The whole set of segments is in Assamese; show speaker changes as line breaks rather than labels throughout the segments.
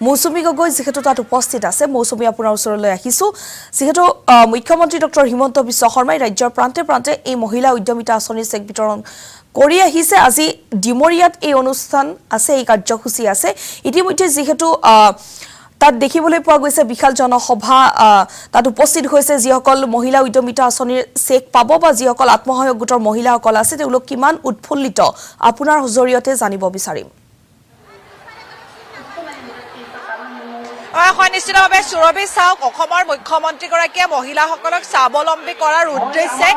মৌচুমী গগৈ যেহেতু তাত উপস্থিত আছে মৌচুমী আপোনাৰ ওচৰলৈ আহিছো যেহেতু মুখ্যমন্ত্ৰী ডক্টৰ হিমন্ত বিশ্ব শৰ্মাই ৰাজ্যৰ প্ৰান্তে প্ৰান্তে এই মহিলা উদ্যমিতা আঁচনিৰ চেক বিতৰণ কৰি আহিছে আজি ডিমৰিয়াত এই অনুষ্ঠান আছে এই কাৰ্যসূচী আছে ইতিমধ্যে যেহেতু তাত দেখিবলৈ পোৱা গৈছে বিশাল জনসভা তাত উপস্থিত হৈছে যিসকল মহিলা উদ্যমিতা আঁচনিৰ চেক পাব বা যিসকল আত্মসহায়ক গোটৰ মহিলাসকল আছে তেওঁলোক কিমান উৎফুল্লিত আপোনাৰ জৰিয়তে জানিব বিচাৰিম
নিশ্চিতভাৱে সুৰভি চাওক অসমৰ মুখ্যমন্ত্ৰীগৰাকীয়ে মহিলাসকলক স্বাৱলম্বী কৰাৰ উদ্দেশ্যে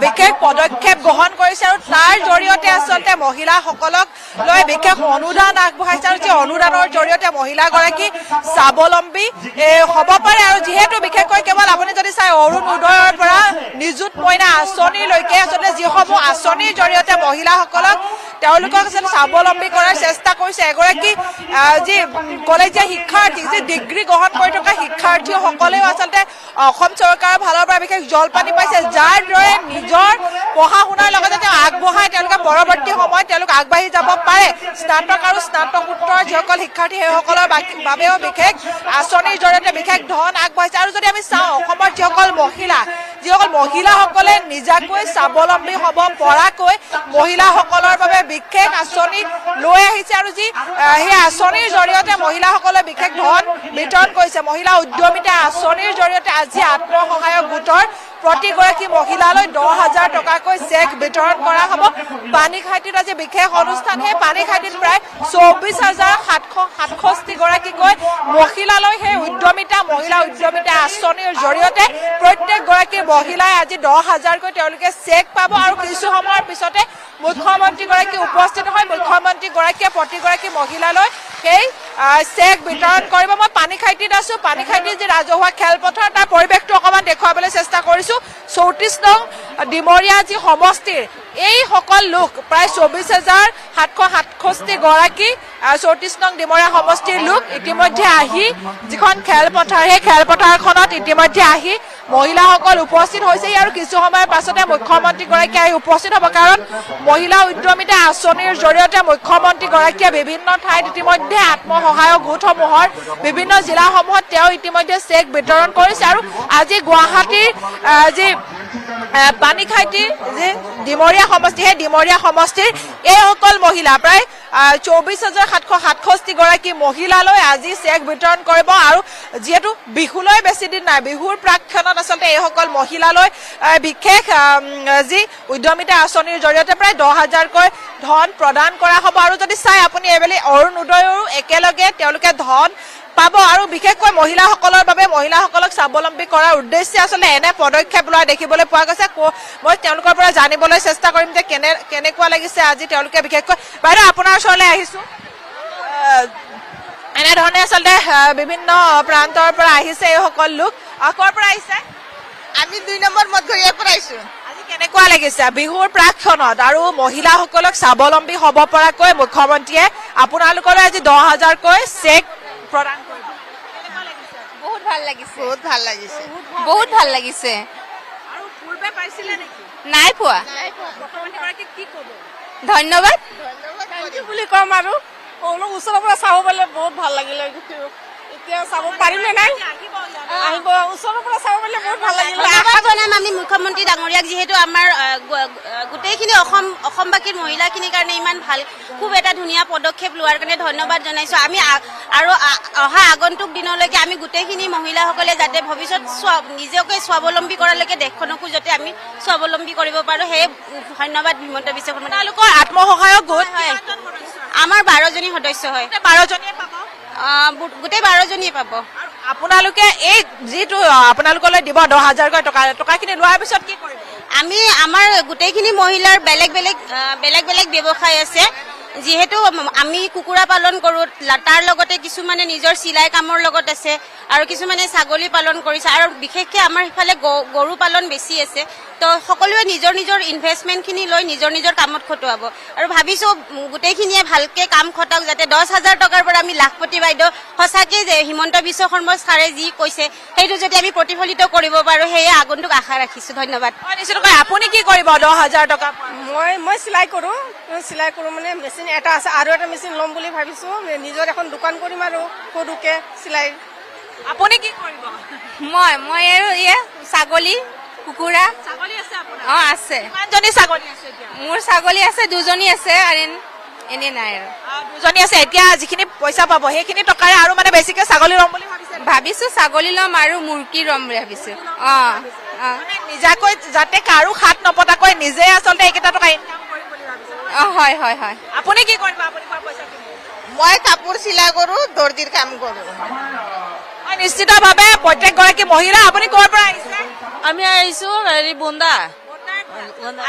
বিশেষ পদক্ষেপ গ্ৰহণ কৰিছে আৰু তাৰ জৰিয়তে আচলতে মহিলাসকলক লৈ বিশেষ অনুদান আগবঢ়াইছে আৰু যে অনুদানৰ জৰিয়তে মহিলাগৰাকী স্বাৱলম্বী হ'ব পাৰে আৰু যিহেতু বিশেষকৈ কেৱল আপুনি যদি চাই অৰুণোদয়ৰ পৰা নিযুত মইনা আঁচনিলৈকে আচলতে যিসমূহ আঁচনিৰ জৰিয়তে মহিলাসকলক তেওঁলোকক আচলতে স্বাৱলম্বী কৰাৰ চেষ্টা কৰিছে এগৰাকী যি কলেজীয়া শিক্ষাৰ্থী যি ডিগ্ৰী গ্ৰহণ কৰি থকা শিক্ষাৰ্থীসকলেও আচলতে অসম চৰকাৰৰ ফালৰ পৰা বিশেষ জলপানি পাইছে যাৰ দৰে নিজৰ পঢ়া শুনাৰ লগতে তেওঁ আগবঢ়াই তেওঁলোকে পৰৱৰ্তী সময়ত তেওঁলোক আগবাঢ়ি যাব পাৰে স্নাতক আৰু স্নাতকোত্তৰ যিসকল শিক্ষাৰ্থী সেইসকলৰ বাবেও বিশেষ আঁচনিৰ জৰিয়তে বিশেষ ধন আগবঢ়াইছে আৰু যদি আমি চাওঁ অসমৰ যিসকল মহিলাসকলে নিজাকৈ স্বাৱলম্বী হ'ব পৰাকৈ মহিলাসকলৰ বাবে বিশেষ আঁচনি লৈ আহিছে আৰু যি সেই আঁচনিৰ জৰিয়তে মহিলাসকলে বিশেষ ধন বিতৰণ কৰিছে মহিলা উদ্যমিতা আঁচনিৰ জৰিয়তে আজি আত্মসহায়ক গোটৰ প্ৰতিগৰাকী মহিলালৈ 10,000 টকাকৈ চেক বিতৰণ কৰা হ'ব পানীখাইটিত আজি বিশেষ অনুষ্ঠান সেই পানীখাইটিত প্ৰায় 24,767 গৰাকীকৈ মহিলালৈ সেই মহিলা উদ্যমিতা আঁচনিৰ জৰিয়তে প্ৰত্যেকগৰাকী মহিলাই আজি 10,000কৈ তেওঁলোকে চেক পাব আৰু কিছু সময়ৰ পিছতে মুখ্যমন্ত্ৰীগৰাকী উপস্থিত হয় মুখ্যমন্ত্ৰীগৰাকীয়ে প্ৰতিগৰাকী মহিলালৈ সেই চেক বিতৰণ কৰিব মই পানীখাইটিত আছো পানীখাইটিৰ যি ৰাজহুৱা খেলপথাৰ তাৰ পৰিৱেশটো অকণমান দেখুৱাবলৈ চেষ্টা কৰিছো 34 নং ডিমৰীয়া যি সমষ্টিৰ এই সকল লোক প্ৰায় 24,767 গৰাকী 34 নং ডিমৰীয়া সমষ্টিৰ লোক ইতিমধ্যে আহি যিখন খেলপথাৰ সেই খেলপথাৰখনত ইতিমধ্যে আহি মহিলাসকল উপস্থিত হৈছে আৰু কিছু সময়ৰ পাছতে মুখ্যমন্ত্ৰীগৰাকী আহি উপস্থিত হ'ব কাৰণ মহিলা উদ্যমিতা আঁচনিৰ জৰিয়তে মুখ্যমন্ত্ৰীগৰাকীয়ে বিভিন্ন ঠাইত ইতিমধ্যে আত্মসহায়ক গোটসমূহৰ বিভিন্ন জিলাসমূহত তেওঁ ইতিমধ্যে চেক বিতৰণ কৰিছে আৰু আজি গুৱাহাটীৰ যি পানীখাইটিৰ যি ডিমৰীয়া সমষ্টি সেই ডিমৰীয়া সমষ্টিৰ এইসকল মহিলা প্ৰায় 24,767 গৰাকী মহিলালৈ আজি চেক বিতৰণ কৰিব আৰু যিহেতু বিহুলৈ বেছি দিন নাই বিহুৰ প্ৰাক্ষণত আচলতে এইসকল মহিলালৈ বিশেষ যি উদ্যমিতা আঁচনিৰ জৰিয়তে প্ৰায় 10,000কৈ ধন প্ৰদান কৰা হ'ব আৰু যদি চাই আপুনি এইবেলি অৰুণোদয়ৰো একেলগে তেওঁলোকে ধন পাব আৰু বিশেষকৈ মহিলাসকলৰ বাবে মহিলাসকলক স্বাৱলম্বী কৰাৰ উদ্দেশ্যে আচলতে এনে পদক্ষেপ লোৱা দেখিবলৈ পোৱা গৈছে মই তেওঁলোকৰ পৰা জানিবলৈ চেষ্টা কৰিম যে কেনেকুৱা লাগিছে আজি তেওঁলোকে বিশেষকৈ বাইদেউ আপোনাৰ ওচৰলৈ আহিছো এনেধৰণে আচলতে বিভিন্ন প্ৰান্তৰ পৰা আহিছে এইসকল লোক ক'ৰ পৰা আহিছে
আমি 2 নম্বৰ মতঘৰীয়াৰ পৰা আহিছো
আজি কেনেকুৱা লাগিছে বিহুৰ প্ৰাক্ষণত আৰু মহিলাসকলক স্বাৱলম্বী হ'ব পৰাকৈ মুখ্যমন্ত্ৰীয়ে আপোনালোকলৈ আজি 10,000কৈ চেক প্ৰদান কৰিব
বহুত ভাল লাগিছে
আৰু পূৰ্বে পাইছিলে নেকি
নাই পোৱা
মুখ্যমন্ত্ৰীগৰাকীক কি ক'ব
ধন্যবাদ
বুলি ক'ম আৰু অলপ ওচৰৰ পৰা চাব পালে বহুত ভাল লাগিলে এতিয়া চাব পাৰিলে নাই আহিব ওচৰৰ পৰা চাব পালে বহুত ভাল লাগিলে
আশা জনাম আমি মুখ্যমন্ত্ৰী ডাঙৰীয়াক যিহেতু আমাৰ গোটেইখিনি অসমবাসীৰ মহিলাখিনিৰ কাৰণে ইমান ভাল খুব এটা ধুনীয়া পদক্ষেপ লোৱাৰ কাৰণে ধন্যবাদ জনাইছো আমি আৰু অহা আগন্তুক দিনলৈকে আমি গোটেইখিনি মহিলাসকলে যাতে ভৱিষ্যত নিজকে স্বাৱলম্বী কৰালৈকে দেশখনকো যাতে আমি স্বাৱলম্বী কৰিব পাৰো সেই ধন্যবাদ হিমন্ত বিশ্ব শৰ্মা
তেওঁলোকৰ আত্মসহায়ক গোট
আমাৰ 12জনী সদস্য হয়
12জনীয়ে পাব
গোটেই 12জনীয়ে পাব
আপোনালোকে এই যিটো আপোনালোকলৈ দিব 10,000কৈ টকাখিনি লোৱাৰ পিছত কি কৰিব
আমি আমাৰ গোটেইখিনি মহিলাৰ বেলেগ বেলেগ ব্যৱসায় আছে যিহেতু আমি কুকুৰা পালন কৰোঁ তাৰ লগতে কিছুমানে নিজৰ চিলাই কামৰ লগত আছে আৰু কিছুমানে ছাগলী পালন কৰিছে আৰু বিশেষকৈ আমাৰ ইফালে গৰু পালন বেছি আছে তো সকলোৱে নিজৰ ইনভেষ্টমেণ্টখিনি লৈ নিজৰ কামত খটুৱাব আৰু ভাবিছোঁ গোটেইখিনিয়ে ভালকৈ কাম খটাওক যাতে 10,000 টকাৰ পৰা আমি লাখপতি বাইদেউ সঁচাকৈ যে হিমন্ত বিশ্ব শৰ্মা ছাৰে যি কৈছে সেইটো যদি আমি প্ৰতিফলিত কৰিব পাৰোঁ সেয়ে আগন্তুক আশা ৰাখিছোঁ ধন্যবাদ
নিশ্চিতকৈ আপুনি কি কৰিব 10,000 টকা
মই চিলাই কৰোঁ মানে মেচিন মেচিন এটা আছে আৰু এটা মেচিন ল'ম বুলি ভাবিছোঁ নিজৰ এখন দোকান কৰিম আৰু সৰুকৈ চিলাই
আপুনি কি কৰিব
মই আৰু ছাগলী কুকুৰা
ছাগলী আছে আপোনাৰ
আছে
কিমানজনী ছাগলী আছে এতিয়া
মোৰ ছাগলী আছে 2জনী আছে আৰু এনে নাই আৰু
দুজনী আছে এতিয়া যিখিনি পইচা পাব সেইখিনি টকাৰে আৰু মানে বেছিকে ছাগলী ল'ম বুলি ভাবিছে
ভাবিছোঁ ছাগলী ল'ম আৰু মুৰ্গী ল'ম বুলি ভাবিছোঁ
মানে নিজাকৈ যাতে কাৰো হাত নপতাকৈ নিজে আচলতে এইকেইটা টকা ইনকাম কৰিম বুলি ভাবিছে
হয় হয় হয়
আপুনি কি কৰিব আপুনি কোৱা পইচাখিনি
মই কাপোৰ চিলাই কৰোঁ দৰ্জিৰ কাম কৰোঁ
হয় নিশ্চিতভাৱে প্ৰত্যেকগৰাকী মহিলা আপুনি ক'ৰ পৰা আহিছে
আমি আহিছোঁ হেৰি বুন্দা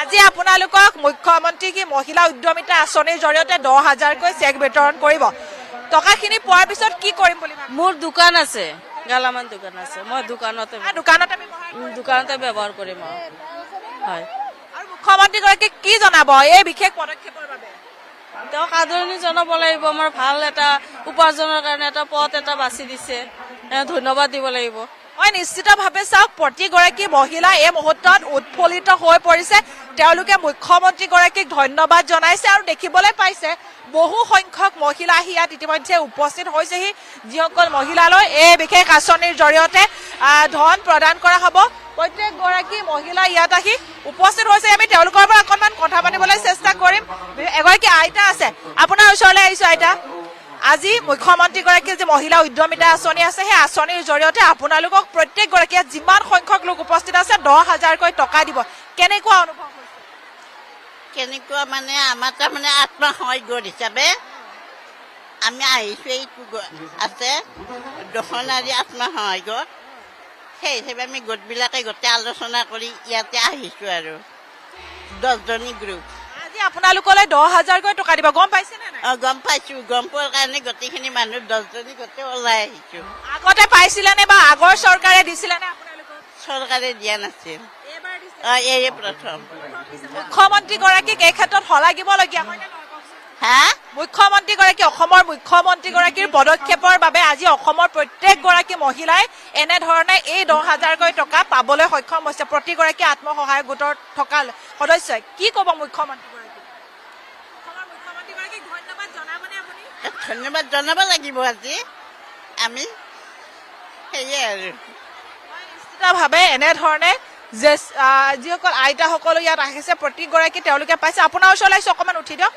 আজি আপোনালোকক মুখ্যমন্ত্ৰী কি মহিলা উদ্যমিতা আঁচনিৰ জৰিয়তে 10,000কৈ চেক বিতৰণ কৰিব টকাখিনি পোৱাৰ পিছত কি কৰিম বুলি ভাবিছে
মোৰ দোকান আছে গেলামাল দোকান আছে মই দোকানতে
দোকানতে ব্যৱহাৰ কৰিব।
দোকানতে ব্যৱহাৰ কৰিম হয়
আৰু মুখ্যমন্ত্ৰীগৰাকীক কি জনাব এই বিশেষ পদক্ষেপৰ বাবে
তেওঁক আদৰণি জনাব লাগিব আমাৰ ভাল এটা উপাৰ্জনৰ কাৰণে এটা পথ এটা বাছি দিছে ধন্যবাদ দিব লাগিব
হয় নিশ্চিতভাৱে চাওক প্ৰতিগৰাকী মহিলা এই মুহূৰ্তত উৎফুল্লিত হৈ পৰিছে তেওঁলোকে মুখ্যমন্ত্ৰীগৰাকীক ধন্যবাদ জনাইছে আৰু দেখিবলৈ পাইছে বহু সংখ্যক মহিলা আহি ইয়াত ইতিমধ্যে উপস্থিত হৈছেহি যিসকল মহিলালৈ এই বিশেষ আঁচনিৰ জৰিয়তে ধন প্ৰদান কৰা হ'ব প্ৰত্যেকগৰাকী মহিলা ইয়াত আহি উপস্থিত হৈছে আমি তেওঁলোকৰ পৰা অকণমান কথা পাতিবলৈ চেষ্টা কৰিম এগৰাকী আইতা আছে আপোনাৰ ওচৰলৈ আহিছোঁ আইতা আজি মুখ্যমন্ত্ৰীগৰাকীৰ যি মহিলা উদ্যমিতা আঁচনি আছে সেই আঁচনিৰ জৰিয়তে আপোনালোকক প্ৰত্যেকগৰাকীয়ে যিমান সংখ্যক লোক উপস্থিত আছে 10,000কৈ টকা দিব কেনেকুৱা অনুভৱ হৈছে
কেনেকুৱা মানে আমাৰ তাৰমানে আত্মসহায়ক গোট হিচাপে আমি আহিছোঁ এইটো আছে দশনাৰী আত্মসহায়ক গোট সেই হিচাপে আমি গোটবিলাকে গোটেই আলোচনা কৰি ইয়াতে আহিছোঁ আৰু 10জনী গ্ৰুপ
আজি আপোনালোকলৈ 10,000কৈ টকা দিব গম পাইছেনে নাই
গম পাইছোঁ গম পোৱাৰ কাৰণে গোটেইখিনি মানুহ 10জনী গোটেই ওলাই আহিছোঁ
আগতে পাইছিলেনে বা আগৰ চৰকাৰে দিছিলেনে আপোনালোকক
চৰকাৰে দিয়া নাছিল
এইবাৰ দিছে
এয়ে প্ৰথম
মুখ্যমন্ত্ৰীগৰাকীক এই ক্ষেত্ৰত শলাগিবলগীয়া হয়নে নহয় কওকচোন?
হা
মুখ্যমন্ত্ৰীগৰাকী অসমৰ মুখ্যমন্ত্ৰীগৰাকীৰ পদক্ষেপৰ বাবে আজি অসমৰ প্ৰত্যেকগৰাকী মহিলাই এনেধৰণে এই 10,000কৈ টকা পাবলৈ সক্ষম হৈছে প্ৰতিগৰাকী আত্মসহায়ক গোটৰ থকা সদস্যই কি ক'ব মুখ্যমন্ত্ৰীগৰাকীক অসমৰ মুখ্যমন্ত্ৰীগৰাকীক ধন্যবাদ জনাবনে আপুনি
ধন্যবাদ জনাব লাগিব আজি আমি সেয়ে আৰু
নিশ্চিতভাৱে এনেধৰণে যে যিসকল আইতাসকলো ইয়াত আহিছে প্ৰতিগৰাকী তেওঁলোকে পাইছে আপোনাৰ ওচৰলৈ আহিছোঁ অকণমান উঠি দিয়ক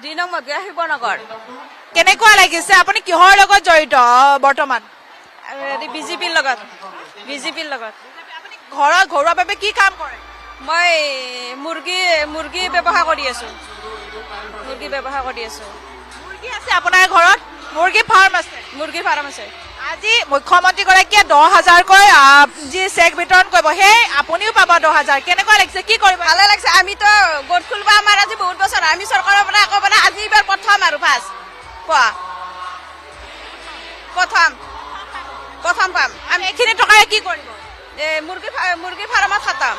2 নম্বৰ শিৱনগৰ
কেনেকুৱা লাগিছে আপুনি কিহৰ লগত জড়িত বৰ্তমান
বিজেপিৰ লগত
আপুনি ঘৰত ঘৰুৱাভাৱে কি কাম কৰে
মই মুৰ্গী ব্যৱহাৰ কৰি আছোঁ
মুৰ্গী আছে আপোনাৰ ঘৰত মুৰ্গী ফাৰ্ম আছে
মুৰ্গী ফাৰ্ম আছে
আজি মুখ্যমন্ত্ৰীগৰাকীয়ে 10,000কৈ যি চেক বিতৰণ কৰিব সেই আপুনিও পাব 10,000 কেনেকুৱা লাগিছে কি কৰিব
ভালে লাগিছে আমিতো গোট খুলিব আমাৰ আজি বহুত বছৰ আমি চৰকাৰৰ পৰা আকৌ মানে আজি এইবাৰ প্ৰথম আৰু ফাৰ্ষ্ট পোৱা প্ৰথম পাম
আমি এইখিনি টকাৰে কি কৰিব
মুৰ্গী ফাৰ্মত খাটাম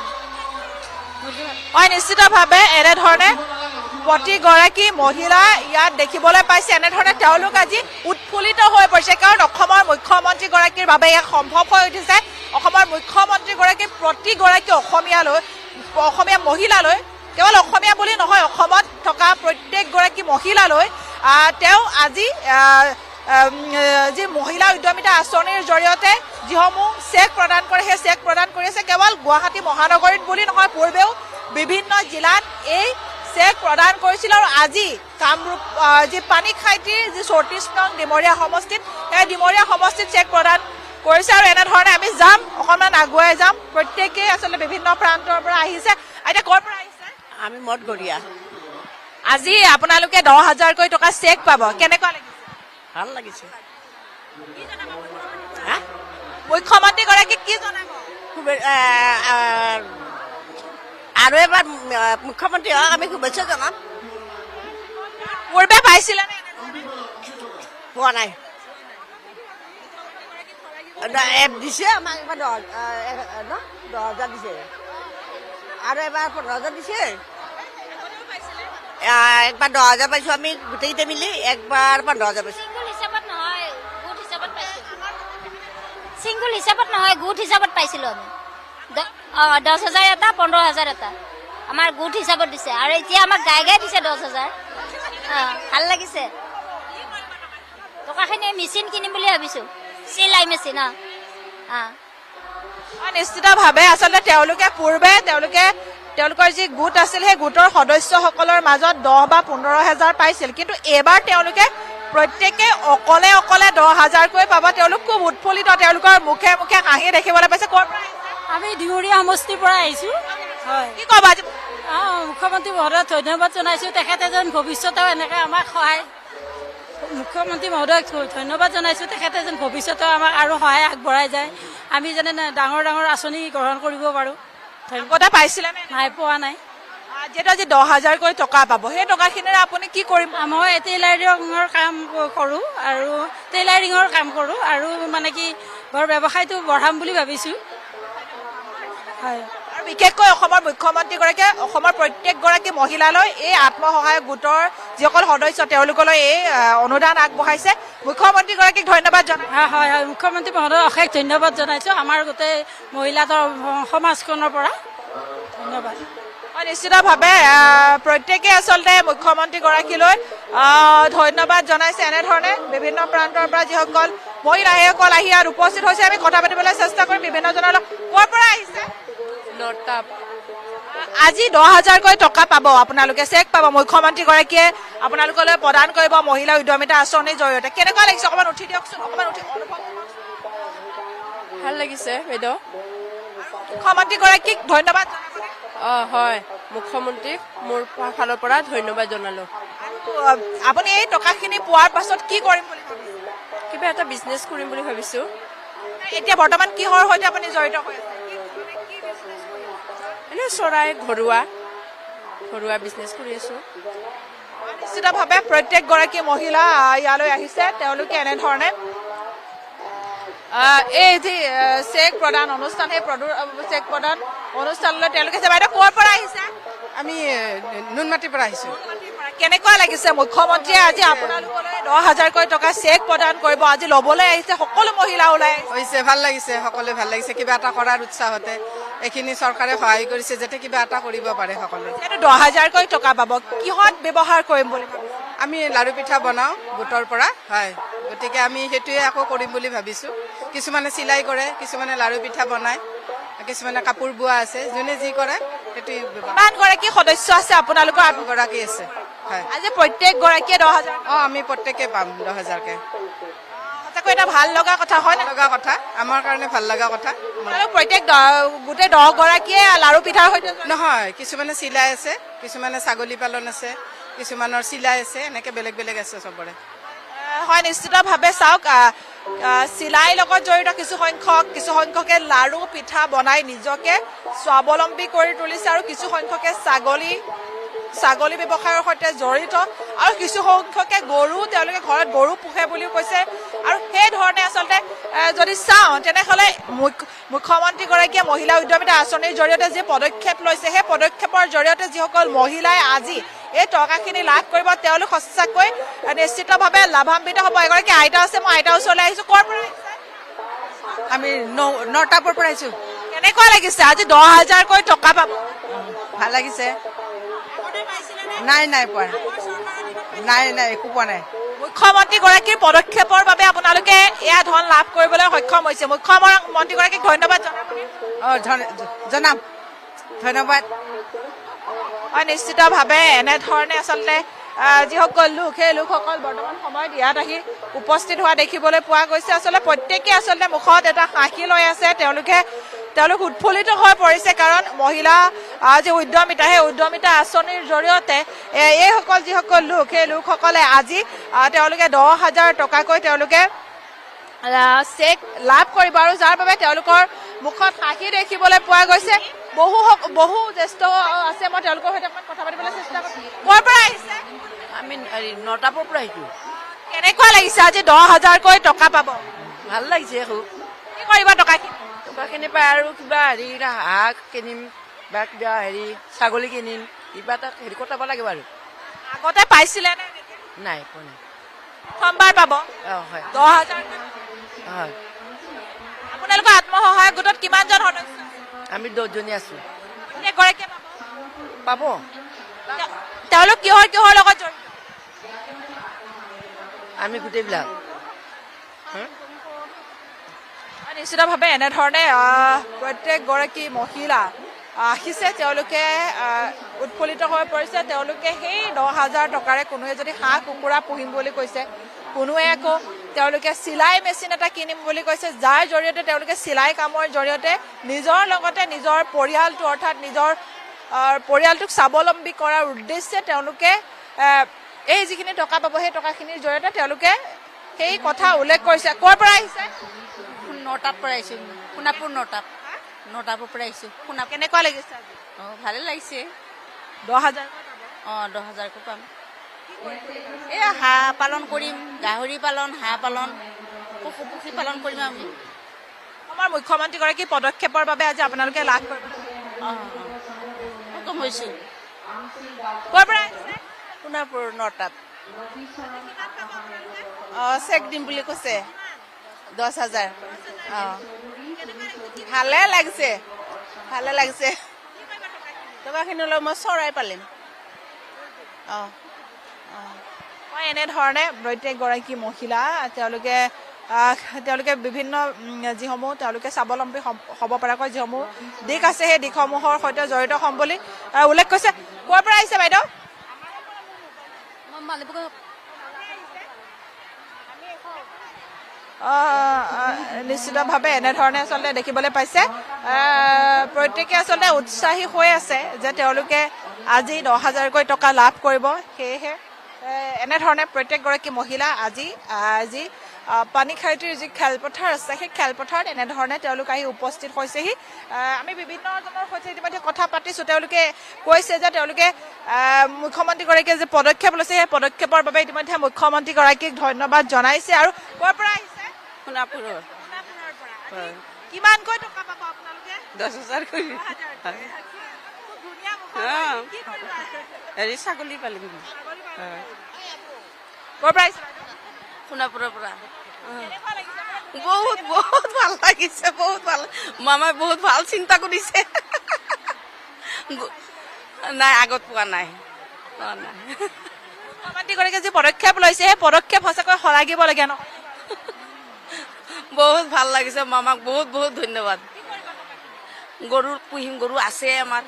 হয় নিশ্চিতভাৱে এনেধৰণে প্ৰতিগৰাকী মহিলা ইয়াত দেখিবলৈ পাইছে এনেধৰণে তেওঁলোক আজি উৎফুল্লিত হৈ পৰিছে কাৰণ অসমৰ মুখ্যমন্ত্ৰীগৰাকীৰ বাবে ইয়াক সম্ভৱ হৈ উঠিছে অসমৰ মুখ্যমন্ত্ৰীগৰাকী প্ৰতিগৰাকী অসমীয়া মহিলালৈ কেৱল অসমীয়া বুলি নহয় অসমত থকা প্ৰত্যেকগৰাকী মহিলালৈ তেওঁ আজি যি মহিলা উদ্যমিতা আঁচনিৰ জৰিয়তে যিসমূহ চেক প্ৰদান কৰে সেই চেক প্ৰদান কৰি আছে কেৱল গুৱাহাটী মহানগৰীত বুলি নহয় পূৰ্বেও বিভিন্ন জিলাত এই চেক প্ৰদান কৰিছিল আৰু আজি কামৰূপ যি পানীখাইটিৰ যি 34 নং ডিমৰীয়া সমষ্টিত সেই ডিমৰীয়া সমষ্টিত চেক প্ৰদান কৰিছে আৰু এনেধৰণে আমি যাম অকণমান আগুৱাই যাম প্ৰত্যেকেই আচলতে বিভিন্ন প্ৰান্তৰ পৰা আহিছে এতিয়া ক'ৰ পৰা আহিছে
আমি মঠঘৰীয়া
আজি আপোনালোকে 10,000কৈ টকা চেক পাব কেনেকুৱা লাগিছে
ভাল লাগিছে
মুখ্যমন্ত্ৰীগৰাকীক কি জনাব
আৰু এবাৰ মুখ্যমন্ত্ৰী হওক আমি শুভেচ্ছা জনাম
পূৰ্বে পাইছিলেনে
পোৱা নাই দিছে আমাক এবাৰ 10,000 দিছে আৰু এবাৰ 15,000 দিছে একবাৰ 10,000 পাইছোঁ আমি গোটেইকেইটা মিলি একবাৰ 15,000 পাইছোঁ
চিংগুল হিচাপত নহয় গোট হিচাপত পাইছিলোঁ আমি 10,000 এটা 15,000 এটা আমাৰ গোট হিচাপত দিছে আৰু এতিয়া আমাক গাই দিছে 10,000 ভাল লাগিছে টকাখিনি মেচিন কিনিম বুলি ভাবিছোঁ চিলাই মেচিন
নিশ্চিতভাৱে আচলতে তেওঁলোকে পূৰ্বে তেওঁলোকৰ যি গোট আছিল সেই গোটৰ সদস্যসকলৰ মাজত 10 বা 15,000 পাইছিল কিন্তু এইবাৰ তেওঁলোকে প্ৰত্যেকে অকলে 10,000কৈ পাব তেওঁলোক খুব উৎফুল্লিত তেওঁলোকৰ মুখে মুখে হাঁহি দেখিবলৈ পাইছে ক'ৰ পৰা
আমি ডিঙৰীয়া সমষ্টিৰ পৰা আহিছোঁ হয়
কি ক'বা আজি
মুখ্যমন্ত্ৰী মহোদয়ক ধন্যবাদ জনাইছোঁ তেখেতে যেন ভৱিষ্যতেও এনেকৈ আমাক সহায় মুখ্যমন্ত্ৰী মহোদয়ক ধন্যবাদ জনাইছোঁ তেখেতে যেন ভৱিষ্যতেও আমাক আৰু সহায় আগবঢ়াই যায় আমি যেনে ডাঙৰ আঁচনি গ্ৰহণ কৰিব পাৰোঁ
আগতে পাইছিলেনে
নাই পোৱা নাই
যিহেতু আজি 10,000কৈ টকা পাব সেই টকাখিনিৰে আপুনি কি কৰিম
মই টেইলাৰিঙৰ কাম কৰোঁ আৰু মানে কি ঘৰ ব্যৱসায়টো বঢ়াম বুলি ভাবিছোঁ হয়
আৰু বিশেষকৈ অসমৰ মুখ্যমন্ত্ৰীগৰাকীয়ে অসমৰ প্ৰত্যেকগৰাকী মহিলালৈ এই আত্মসহায়ক গোটৰ যিসকল সদস্য তেওঁলোকলৈ এই অনুদান আগবঢ়াইছে মুখ্যমন্ত্ৰীগৰাকীক ধন্যবাদ জনাই
হয় মুখ্যমন্ত্ৰী মহোদয় অশেষ ধন্যবাদ জনাইছোঁ আমাৰ গোটেই মহিলা সমাজখনৰ পৰা ধন্যবাদ
নিশ্চিতভাৱে প্ৰত্যেকে আচলতে মুখ্যমন্ত্ৰীগৰাকীলৈ ধন্যবাদ জনাইছে এনেধৰণে বিভিন্ন প্ৰান্তৰ পৰা যিসকল মহিলা সেইসকল আহি ইয়াত উপস্থিত হৈছে আমি কথা পাতিবলৈ চেষ্টা কৰিম বিভিন্নজনৰ লগত ক'ৰ পৰা আহিছে আজি 10,000কৈ টকা পাব আপোনালোকে চেক পাব মুখ্যমন্ত্ৰীগৰাকীয়ে আপোনালোকলৈ প্ৰদান কৰিব মহিলা উদ্যমিতা আঁচনিৰ জৰিয়তে কেনেকুৱা লাগিছে অকণমান উঠি দিয়কচোন অকণমান উঠি
ভাল লাগিছে বাইদেউ
মুখ্যমন্ত্ৰীগৰাকীক ধন্যবাদ জনাবনে?
হয় মুখ্যমন্ত্ৰীক মোৰ ফালৰ পৰা ধন্যবাদ জনালোঁ
আপুনি এই টকাখিনি পোৱাৰ পাছত কি কৰিম বুলি ভাবিছে
কিবা এটা বিজনেছ কৰিম বুলি ভাবিছোঁ
এতিয়া বৰ্তমান কিহৰ সৈতে আপুনি জড়িত হৈ আছে
এনেই চৰাই ঘৰুৱা বিজনেছ কৰি আছোঁ
নিশ্চিতভাৱে প্ৰত্যেকগৰাকী মহিলা ইয়ালৈ আহিছে তেওঁলোকে এনেধৰণে এই যি চেক প্ৰদান অনুষ্ঠান সেই চেক প্ৰদান অনুষ্ঠানলৈ তেওঁলোকে যে বাইদেউ ক'ৰ পৰা আহিছে
আমি নুনমাটিৰ পৰা আহিছোঁ
কেনেকুৱা লাগিছে মুখ্যমন্ত্ৰীয়ে আজি আপোনালোকলৈ 10,000কৈ টকা চেক প্ৰদান কৰিব আজি ল'বলৈ আহিছে সকলো মহিলা ওলাই
হৈছে ভাল লাগিছে সকলোৱে ভাল লাগিছে কিবা এটা কৰাৰ উৎসাহতে এইখিনি চৰকাৰে সহায় কৰিছে যাতে কিবা এটা কৰিব পাৰে সকলোৱে
এইটো 10,000কৈ টকা পাব কিহত ব্যৱহাৰ কৰিম বুলি ভাবিছে
আমি লাড়ু পিঠা বনাওঁ গোটৰ পৰা হয় গতিকে আমি সেইটোৱে আকৌ কৰিম বুলি ভাবিছোঁ কিছুমানে চিলাই কৰে কিছুমানে লাড়ু পিঠা বনায় কিছুমানে কাপোৰ বোৱা আছে যোনে যি কৰে সেইটো
কিমানগৰাকী সদস্য আছে আপোনালোকৰ
গৰাকী আছে হয়
আজি প্ৰত্যেকগৰাকীয়ে 10,000
আমি প্ৰত্যেকে পাম 10,000কে
সঁচাকৈ এটা ভাল লগা কথা হয়
লগা কথা আমাৰ কাৰণে ভাল লগা কথা
প্ৰত্যেক গোটেই 10গৰাকীয়ে লাড়ু পিঠাৰ সৈতে
নহয় কিছুমানে চিলাই আছে কিছুমানে ছাগলী পালন আছে কিছুমানৰ চিলাই আছে এনেকে বেলেগ আছে চবৰে
হয় নিশ্চিতভাৱে চাওক চিলাইৰ লগত জড়িত কিছু সংখ্যকে লাড়ু পিঠা বনাই নিজকে স্বাৱলম্বী কৰি তুলিছে আৰু কিছু সংখ্যকে ছাগলী ব্যৱসায়ৰ সৈতে জড়িত আৰু কিছু সংখ্যকে গৰু তেওঁলোকে ঘৰত গৰু পোহে বুলিও কৈছে আৰু সেই ধৰণে আচলতে যদি চাওঁ তেনেহ'লে মুখ্যমন্ত্ৰীগৰাকীয়ে মহিলা উদ্যমিতা আঁচনিৰ জৰিয়তে যি পদক্ষেপ লৈছে সেই পদক্ষেপৰ জৰিয়তে যিসকল মহিলাই আজি এই টকাখিনি লাভ কৰিব তেওঁলোক সঁচাকৈ নিশ্চিতভাৱে লাভান্বিত হ'ব এগৰাকী আইতা আছে মই আইতাৰ ওচৰলৈ আহিছোঁ ক'ৰ পৰা
আমি নটাপুৰ পৰা আহিছোঁ
কেনেকুৱা লাগিছে আজি 10,000কৈ টকা পাব
ভাল লাগিছে নাই পোৱা নাই একো পোৱা নাই
মুখ্যমন্ত্ৰীগৰাকীৰ পদক্ষেপৰ বাবে আপোনালোকে এয়া ধন লাভ কৰিবলৈ সক্ষম হৈছে মুখ্যমন্ত্ৰীগৰাকীক ধন্যবাদ
জনাম ধন্যবাদ
হয় নিশ্চিতভাৱে এনেধৰণে আচলতে যিসকল লোক সেই লোকসকল বৰ্তমান সময়ত ইয়াত আহি উপস্থিত হোৱা দেখিবলৈ পোৱা গৈছে আচলতে প্ৰত্যেকে আচলতে মুখত এটা হাঁহি লৈ আছে তেওঁলোক উৎফুল্লিত হৈ পৰিছে কাৰণ মহিলা যি উদ্যমিতা সেই উদ্যমিতা আঁচনিৰ জৰিয়তে এইসকল যিসকল লোক সেই লোকসকলে আজি তেওঁলোকে 10,000 টকাকৈ তেওঁলোকে চেক লাভ কৰিব আৰু যাৰ বাবে তেওঁলোকৰ মুখত হাঁহি দেখিবলৈ পোৱা গৈছে বহু জ্যেষ্ঠ আছে মই তেওঁলোকৰ সৈতে অকণমান কথা পাতিবলৈ চেষ্টা কৰিম ক'ৰ পৰা আহিছে
আমি নটাপুৰ পৰা আহিছোঁ
কেনেকুৱা লাগিছে আজি 10,000কৈ টকা পাব
ভাল লাগিছে খুব
কি কৰিব
টকাখিনি পাই আৰু কিবা হাঁহ কিনিম বা কিবা ছাগলী কিনিম কিবা এটা কটাব লাগিব আৰু
আগতে পাইছিলে
নাই পোৱা নাই
প্ৰথমবাৰ পাব
হয়
10,000
হয়
আপোনালোকৰ আত্মসহায়ক গোটত কিমানজন সদস্য
আমি 10জনী আছোঁ
এগৰাকীয়ে
পাব
তেওঁলোক কিহৰ লগত জড়িত
আমি গোটেইবিলাক
নিশ্চিতভাৱে এনেধৰণে প্ৰত্যেকগৰাকী মহিলা আহিছে, তেওঁলোকে উৎফুল্লিত হৈ পৰিছে। তেওঁলোকে সেই 10,000 টকাৰে কোনোৱে যদি হাঁহ কুকুৰা পুহিম বুলি কৈছে, কোনোৱে আকৌ তেওঁলোকে চিলাই মেচিন এটা কিনিম বুলি কৈছে, যাৰ জৰিয়তে তেওঁলোকে চিলাই কামৰ জৰিয়তে নিজৰ লগতে নিজৰ পৰিয়ালটো অৰ্থাৎ নিজৰ পৰিয়ালটোক স্বাৱলম্বী কৰাৰ উদ্দেশ্যে তেওঁলোকে এই যিখিনি টকা পাব সেই টকাখিনিৰ জৰিয়তে তেওঁলোকে সেই কথা উল্লেখ কৰিছে। ক'ৰ পৰা আহিছে?
নটাৰ পৰা আহিছোঁ, সোণাপুৰ নটাৰ পৰা আহিছোঁ।
কেনেকুৱা লাগিছে আজি?
অঁ ভালে লাগিছে।
10,000
অঁ 10,000কৈ পাম। এই হাঁহ পালন কৰিম, গাহৰি পালন, হাঁহ পালন, পশু পালন কৰিম আমি।
অসমৰ মুখ্যমন্ত্ৰীগৰাকী পদক্ষেপৰ বাবে আজি আপোনালোকে লাভ কৰিব।
কম হৈছোঁ।
ক'ৰ পৰা আহিছে?
সোণাপুৰ নটাত চেক দিম বুলি কৈছে 10,000। অঁ ভালে লাগিছে, ভালে লাগিছে। টকাখিনি লৈ মই চৰাই পালিম। অঁ
মই এনেধৰণে প্ৰত্যেকগৰাকী মহিলা তেওঁলোকে বিভিন্ন যিসমূহ তেওঁলোকে স্বাৱলম্বী হ'ব পৰাকৈ যিসমূহ দিশ আছে সেই দিশসমূহৰ সৈতে জড়িত হ'ম বুলি উল্লেখ কৰিছে। ক'ৰ পৰা আহিছে বাইদেউ? নিশ্চিতভাৱে এনেধৰণে আচলতে দেখিবলৈ পাইছে। প্ৰত্যেকে আচলতে উৎসাহী হৈ আছে যে তেওঁলোকে আজি 10,000কৈ টকা লাভ কৰিব। সেয়েহে এনেধৰণে প্ৰত্যেকগৰাকী মহিলা আজি পানীখাইটিৰ যি খেলপথাৰ আছে সেই খেলপথাৰত এনেধৰণে তেওঁলোক আহি উপস্থিত হৈছেহি। আমি বিভিন্নজনৰ সৈতে ইতিমধ্যে কথা পাতিছোঁ। তেওঁলোকে কৈছে যে তেওঁলোকে মুখ্যমন্ত্ৰীগৰাকীয়ে যে পদক্ষেপ লৈছে সেই পদক্ষেপৰ বাবে ইতিমধ্যে মুখ্যমন্ত্ৰীগৰাকীক ধন্যবাদ জনাইছে। আৰু ক'ৰ পৰা আহিছে?
সোণাপুৰৰ।
কিমানকৈ টকা পাব আপোনালোকে?
10,000 কৰি। হেৰি ছাগলী পালিম।
ক'ৰ পৰা আহিছে?
সোণাপুৰৰ পৰা। বহুত বহুত ভাল লাগিছে, বহুত ভাল। মামাই বহুত ভাল চিন্তা কৰিছে। নাই আগত পোৱা নাই।
মুখ্যমন্ত্ৰীগৰাকীয়ে যি পদক্ষেপ লৈছে সেই পদক্ষেপ সঁচাকৈ শলাগিবলগীয়া নহয়।
বহুত ভাল লাগিছে, মামাক বহুত বহুত ধন্যবাদ। গৰু পুহিম, গৰু আছে আমাৰ।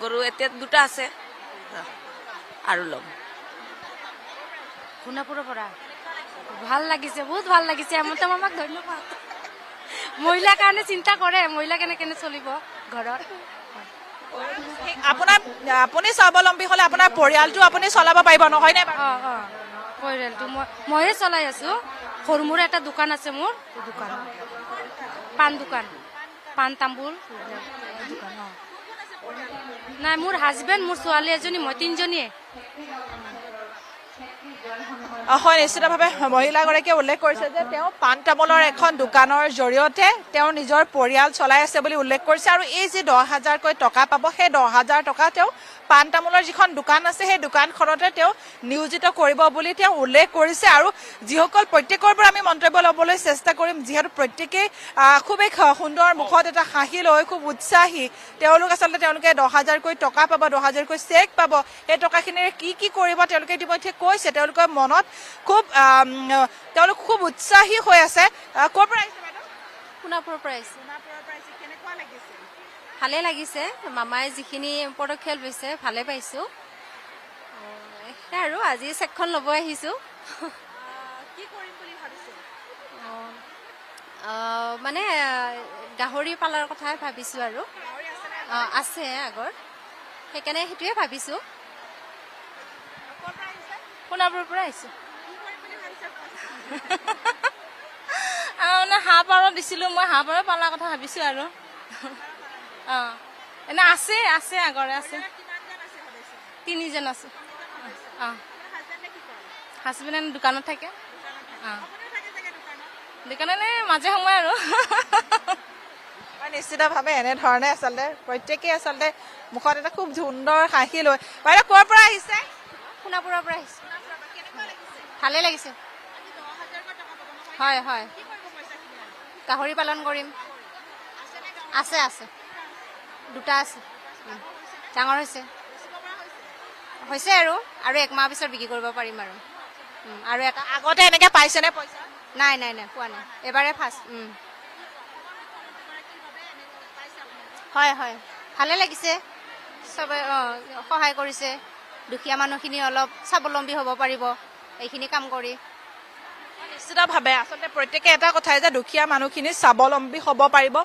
গৰু এতিয়া 2টা আছে আৰু ল'ম।
সোণাপুৰৰ পৰা ভাল লাগিছে, বহুত ভাল লাগিছে। আমতে মামাক ধন্যবাদ। মহিলাৰ কাৰণে চিন্তা কৰে, মহিলা কেনে চলিব ঘৰত।
আপুনি স্বাৱলম্বী হ'লে আপোনাৰ পৰিয়ালটো আপুনি চলাব পাৰিব, নহয়নে?
পৰিয়ালটো ময়ে চলাই আছো। সৰু মোৰ এটা দোকান আছে, মোৰ দোকান পাণ দোকান, পাণ তামোল দোকান। নাই, মোৰ হাজবেণ্ড, মোৰ ছোৱালী এজনী, মই 3জনীয়ে।
হয়, নিশ্চিতভাৱে মহিলাগৰাকীয়ে উল্লেখ কৰিছে যে তেওঁ পাণ তামোলৰ এখন দোকানৰ জৰিয়তে তেওঁ নিজৰ পৰিয়াল চলাই আছে বুলি উল্লেখ কৰিছে। আৰু এই যি 10,000কৈ টকা পাব সেই 10,000 টকা তেওঁ পাণ তামোলৰ যিখন দোকান আছে সেই দোকানখনতে তেওঁ নিয়োজিত কৰিব বুলি তেওঁ উল্লেখ কৰিছে। আৰু যিসকল প্ৰত্যেকৰ পৰা আমি মন্তব্য ল'বলৈ চেষ্টা কৰিম, যিহেতু প্ৰত্যেকেই খুবেই সুন্দৰ মুখত এটা হাঁহি লৈ খুব উৎসাহী। তেওঁলোকে 10,000কৈ টকা পাব, 10,000কৈ চেক পাব। সেই টকাখিনিৰে কি কৰিব তেওঁলোকে ইতিমধ্যে কৈছে। তেওঁলোকৰ মনত তেওঁলোক খুব উৎসাহী হৈ আছে। ক'ৰ পৰা আহিছে বাইদেউ?
সোণাপুৰৰ পৰা আহিছে।
কেনেকুৱা লাগিছে?
ভালে লাগিছে। মামাই যিখিনি পদক্ষেপ লৈছে ভালে পাইছো। আৰু আজি চেকখন ল'ব আহিছো।
কি কৰিম বুলি ভাবিছে?
মানে গাহৰি পালাৰ কথাই ভাবিছো। আৰু আছে আগৰ, সেইকাৰণে সেইটোৱে ভাবিছো। সোণাপুৰৰ পৰা আহিছো। মানে হাঁহ পাৰ দিছিলো, মই হাঁহ পাৰ পালাৰ কথা ভাবিছো। আৰু এনে আছে আগৰে আছে। 3জন আছে। হাজবেণ্ড দোকানত থাকে। দোকানত মাজে সময়ে আৰু।
নিশ্চিতভাৱে এনেধৰণে আচলতে প্ৰত্যেকেই আচলতে মুখত এটা খুব সুন্দৰ হাঁহি লৈ। বাইদেউ ক'ৰ পৰা আহিছে?
সোণাপুৰৰ পৰা আহিছে। ভালে লাগিছে। হয় হয়, গাহৰি পালন কৰিম। আছে 2টা আছে। ডাঙৰ হৈছে।
হৈছে আৰু 1 মাহ পিছত বিক্ৰী কৰিব পাৰিম আৰু এটা
আগতে এনেকে পাইছেনে পইচা
নাই পোৱা নাই এবাৰে ফাৰ্ষ্ট হয় ভালে লাগিছে চবে সহায় কৰিছে দুখীয়া মানুহখিনি অলপ স্বাৱলম্বী হ'ব পাৰিব এইখিনি কাম কৰি
নিশ্চিতভাৱে আচলতে প্ৰত্যেকে এটা কথাই যে দুখীয়া মানুহখিনি স্বাৱলম্বী হ'ব পাৰিব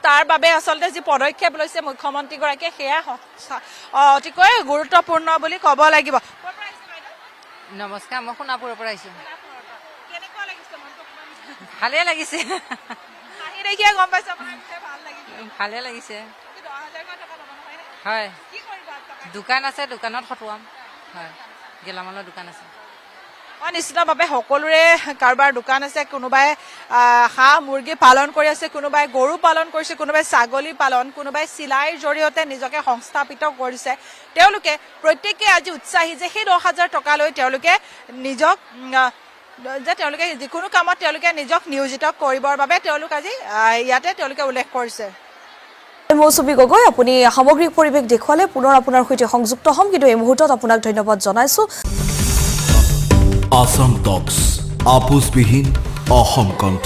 তাৰ বাবে আচলতে যি পদক্ষেপ লৈছে মুখ্যমন্ত্ৰীগৰাকীয়ে সেয়া অতিকৈ গুৰুত্বপূৰ্ণ বুলি ক'ব লাগিব
নমস্কাৰ মই সোণাপুৰৰ পৰা আহিছোঁ
কেনেকুৱা লাগিছে মনটো
ভালে লাগিছে
হাঁহি দেখিয়ে গম পাইছে আপোনাৰ বিষয়ে ভাল লাগিছে
ভালে লাগিছে
10,000 টকা ল'ব নহয়নে
হয়
কি কৰিব
দোকান আছে দোকানত খটুৱাম হয় গেলামালৰ দোকান আছে
নিশ্চিতভাৱে সকলোৰে কাৰোবাৰ দোকান আছে কোনোবাই হাঁহ মুৰ্গী পালন কৰি আছে কোনোবাই গৰু পালন কৰিছে কোনোবাই ছাগলী পালন কোনোবাই চিলাইৰ জৰিয়তে নিজকে সংস্থাপিত কৰিছে তেওঁলোকে প্ৰত্যেকে আজি উৎসাহী যে সেই 10,000 টকালৈ তেওঁলোকে নিজক যে তেওঁলোকে যিকোনো কামত তেওঁলোকে নিজক নিয়োজিত কৰিবৰ বাবে তেওঁলোক আজি ইয়াতে তেওঁলোকে উল্লেখ কৰিছে
মৌচুমী গগৈ আপুনি সামগ্ৰিক পৰিৱেশ দেখুৱালে পুনৰ আপোনাৰ সৈতে সংযুক্ত হ'ম কিন্তু এই মুহূৰ্তত আপোনাক ধন্যবাদ জনাইছো
আসাম টক্স আপোচবিহীন অসম কণ্ঠ